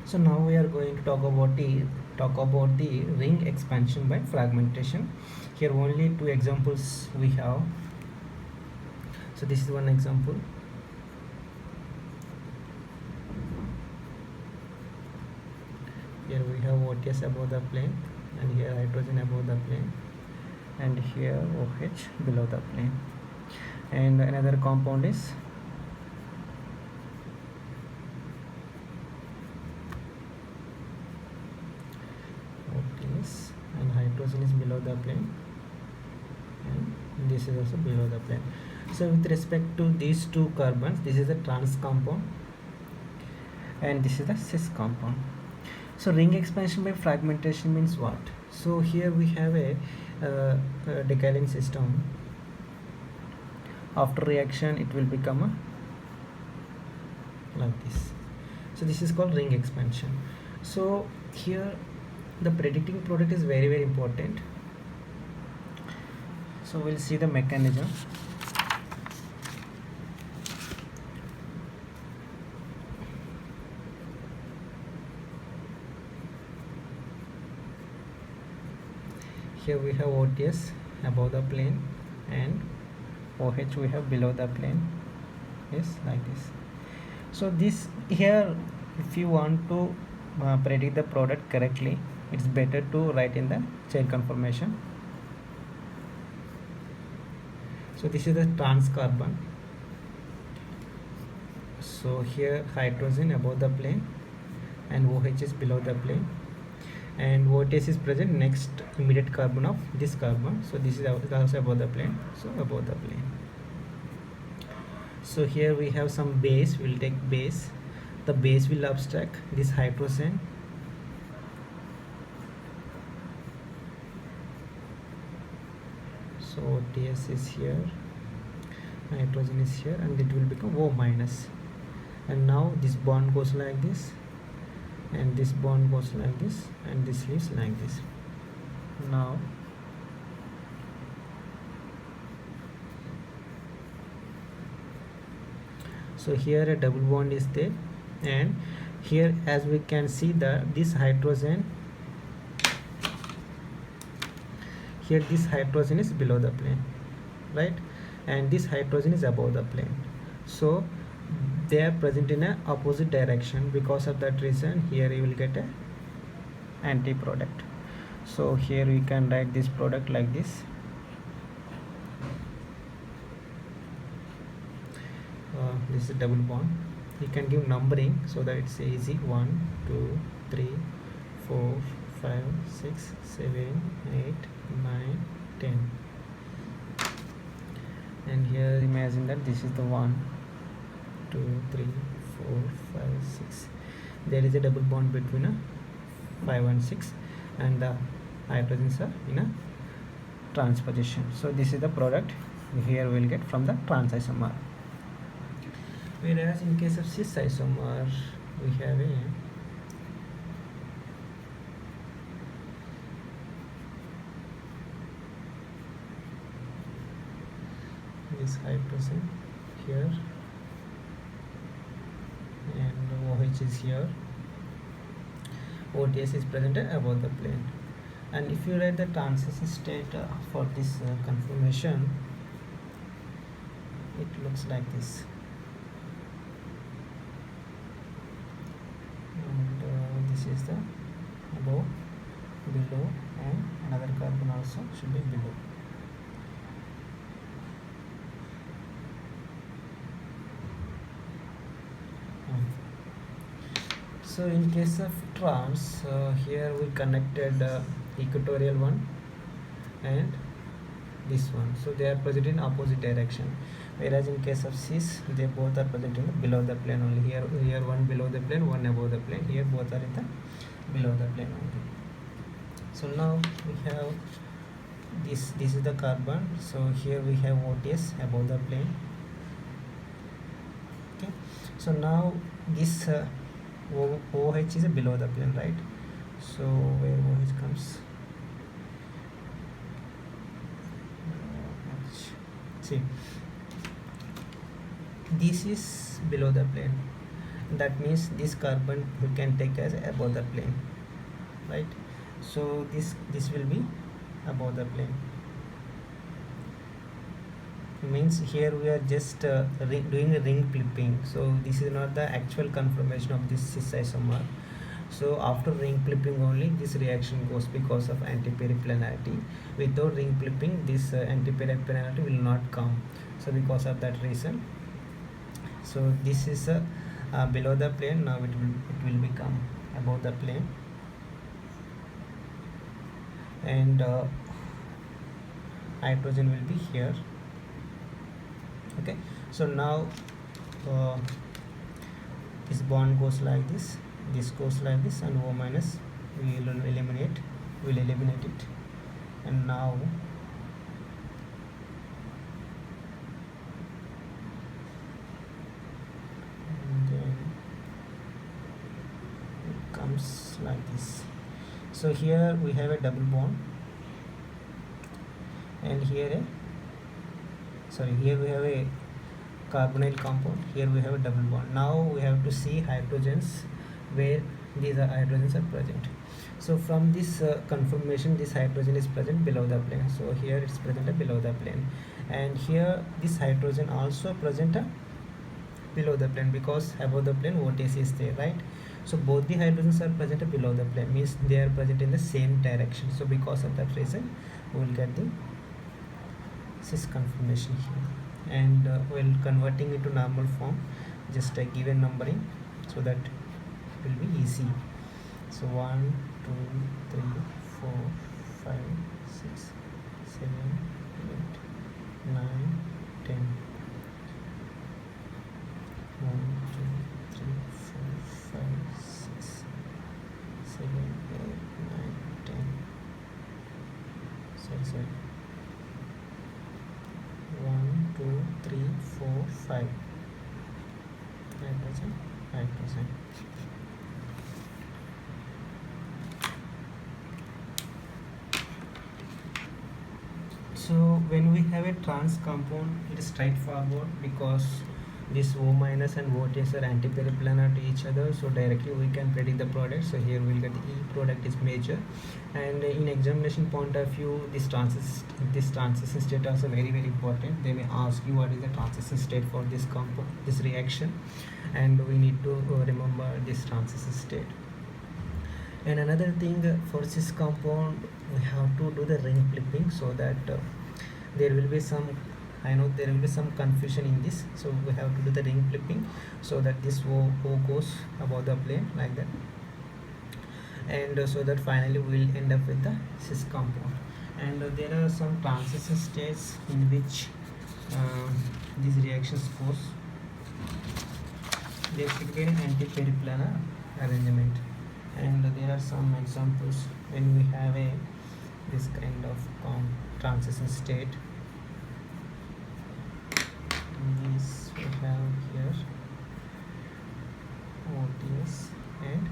So now we are going to talk about the ring expansion by fragmentation. Here only two examples we have. So this is one example. Here we have OTS above the plane, and here hydrogen above the plane, and here OH below the plane. And another compound is OTS, and hydrogen is below the plane, and this is also below the plane. So with respect to these two carbons, this is the trans compound and this is the cis compound. So ring expansion by fragmentation means what? So here we have a decalin system. After reaction it will become like this. So this is called ring expansion. So here the predicting product is very important. So we'll see the mechanism. Here we have OTS above the plane and OH we have below the plane. Yes, like this. So this here, if you want to predict the product correctly, it's better to write in the chain conformation. So this is the trans carbon. So here hydrogen above the plane and OH is below the plane, and OTS is present next immediate carbon of this carbon. So this is also above the plane, so above the plane. So here we have some base. We'll take base. The base will abstract this hydrogen. So OTS is here, hydrogen is here, and it will become O minus. And now this bond goes like this, and this bond goes like this, and this leaves like this. Now so here a double bond is there, and here as we can see that this hydrogen, here this hydrogen is below the plane, right, and this hydrogen is above the plane. So they are present in a opposite direction. Because of that reason here you will get a anti-product. So here we can write this product like this. This is a double bond. You can give numbering so that it's easy. 1 2 3 4 5 6 7 8 9 10. And here imagine that this is the 1 2 3 4 5 6. There is a double bond between a 5 and 6, and the hydrogens are in a trans position. So this is the product here we'll get from the trans isomer. Whereas in case of cis isomer we have a this hydrogen here, and OH is here, OTS is present above the plane. And if you write the transition state for this conformation, it looks like this. And this is the above, below, and another carbon also should be below. So in case of trans, here we connected equatorial one and this one, so they are present in opposite direction. Whereas in case of cis, they both are present in the below the plane only. Here one below the plane, one above the plane. Here both are in the below the plane only. So now we have this is the carbon. So here we have OTS above the plane. Okay, so now this OH is below the plane, right? So where OH comes, see, this is below the plane, that means this carbon we can take as above the plane, right? So this will be above the plane, means here we are just doing a ring clipping, so this is not the actual conformation of this cis isomer. So after ring clipping only this reaction goes because of anti-periplanarity. Without ring clipping this anti-periplanarity will not come, so because of that reason, so this is below the plane. Now it will become above the plane, and hydrogen will be here. Okay, so now uh, this bond goes like this goes like this, and O minus we will eliminate it. And now and then it comes like this. So here we have a double bond, and here we have a carbonyl compound, here we have a double bond. Now we have to see hydrogens where these hydrogens are present. So from this conformation this hydrogen is present below the plane, so here it's present below the plane, and here this hydrogen also present below the plane because above the plane OTS is there, right? So both the hydrogens are present below the plane, means they are present in the same direction. So because of that reason we will get the cis conformation here. And while converting it to normal form, just give a numbering so that it will be easy. So 1 2 3 4 5 6 7 8 9 10. 1 2 3 4 5 6 7 8 9 10. Sorry 1 2 3 4 5 9%. So when we have a trans compound, it is straightforward because this O minus and OTS are anti-periplanar to each other, so directly we can predict the product. So here we will get the E product is major, and in examination point of view this transition state also very important. They may ask you what is the transition state for this compound, this reaction, and we need to remember this transition state. And another thing, for this compound we have to do the ring flipping, so that there will be some, I know there will be some confusion in this, so we have to do the ring flipping so that this O goes above the plane like that, and so that finally we will end up with the cis compound. And there are some transition states in which these reactions goes. There should be an anti-periplanar arrangement, and there are some examples when we have this kind of transition state. This we have here OTS and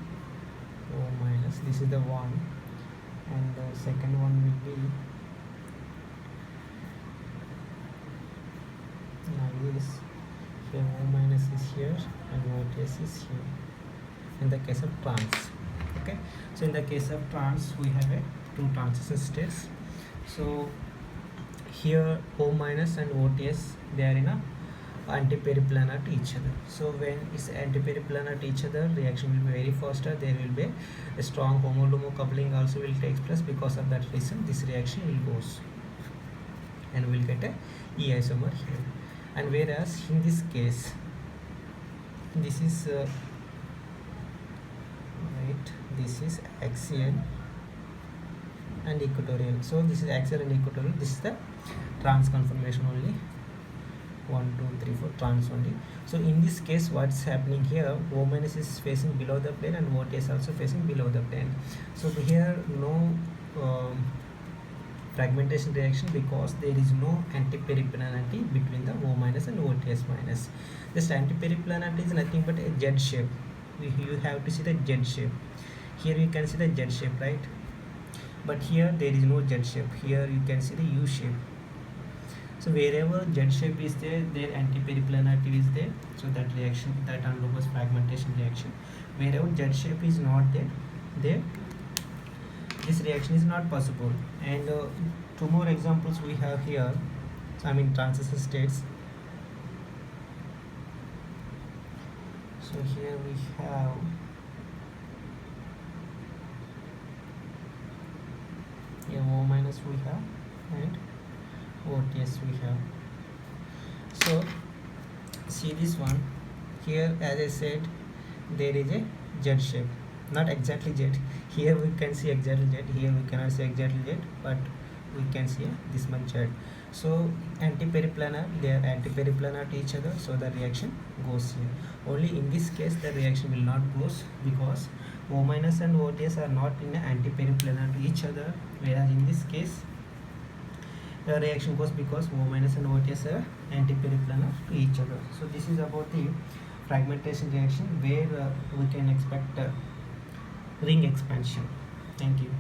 O minus, this is the one, and the second one will be like this. Here O minus is here and OTS is here in the case of trans. Okay, so in the case of trans we have two transition states. So here O minus and OTS, they are in a anti-periplanar to each other. So when it's anti-periplanar to each other, reaction will be very faster. There will be a strong homo-lumo coupling also will take place. Because of that reason this reaction will goes, and we'll get a E isomer here. And whereas in this case this is this is axial and equatorial. So this is axial and equatorial. This is the trans conformation only. 1 2 3 4 trans only. So in this case what's happening here, O minus is facing below the plane and OTS also facing below the plane. So here no fragmentation reaction because there is no anti-periplanarity between the O minus and OTS minus. This anti-periplanarity is nothing but a Z shape. You have to see the Z shape. Here you can see the Z shape, right? But here there is no Z shape. Here you can see the U shape. So wherever Z shape is there, anti-periplanarity is there. So that reaction, that undergoes fragmentation. fragmentation reaction. Wherever Z shape is not there this reaction is not possible. And two more examples we have here, I mean transition states. So here we have here O minus we have and OTS we have. So see this one here, as I said, there is a Z shape, not exactly Z. Here we can see exactly Z, here we cannot see exactly Z, but we can see this much Z. So anti-periplanar, they are anti-periplanar to each other, so the reaction goes here. Only in this case the reaction will not goes because O minus and OTS are not in anti-periplanar to each other, whereas in this case the reaction goes because O minus and OTS are anti-periplanar to each other. So this is about the fragmentation reaction where we can expect ring expansion. Thank you.